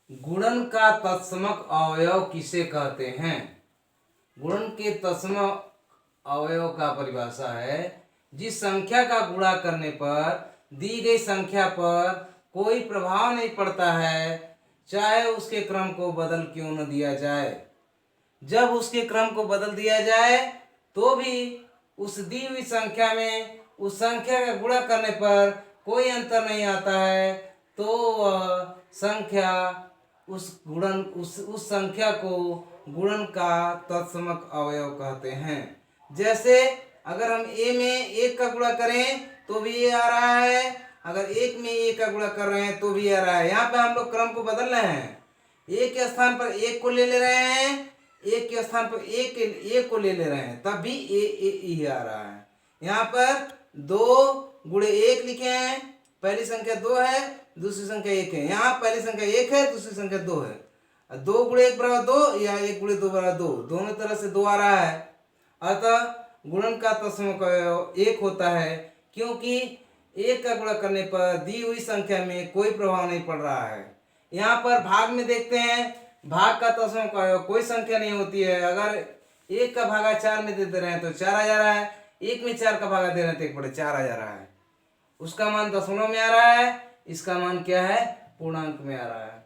गुणन का तत्समक अवयव किसे कहते हैं? गुणन के तत्समक अवयव का परिभाषा है जिस संख्या का गुणा करने पर दी गई संख्या पर कोई प्रभाव नहीं पड़ता है, चाहे उसके क्रम को बदल क्यों न दिया जाए। जब उसके क्रम को बदल दिया जाए तो भी उस दी हुई संख्या में उस संख्या का गुणा करने पर कोई अंतर नहीं आता है, तो वह संख्या उस संख्या को गुणन का तत्समक अवयव कहते हैं। जैसे अगर हम ए में एक का गुणा करें तो भी ये आ रहा है, अगर एक में एक का गुणा कर रहे हैं तो भी आ रहा है। यहाँ पे हम लोग क्रम को बदल रहे हैं, एक के स्थान पर एक को ले रहे हैं, एक के स्थान पर एक को ले रहे हैं, तब भी ए आ रहा है। यहाँ पर 2 गुणे 1 लिखे हैं, पहली संख्या 2 है, दूसरी संख्या 1 है। यहाँ पहली संख्या 1 है, दूसरी संख्या 2 है। 2 गुणे 1 बराबर 2 या 1 गुणे 2 बराबर 2, दोनों तरह से 2 आ रहा है। अतः गुणन का तत्समक अवयव 1 होता है, क्योंकि 1 का गुणा करने पर दी हुई संख्या में कोई प्रभाव नहीं पड़ रहा है। यहाँ पर भाग में देखते हैं, भाग का तत्समक अवयव कोई संख्या नहीं होती है। अगर 1 का भागा 4 में दे रहे हैं तो 4 आ जा रहा है, 1 में 4 का भागा दे रहे हैं तो 1 बटे 4 आ जा रहा है। उसका मान दशमलव में आ रहा है, इसका मान क्या है? पूर्णांक में आ रहा है।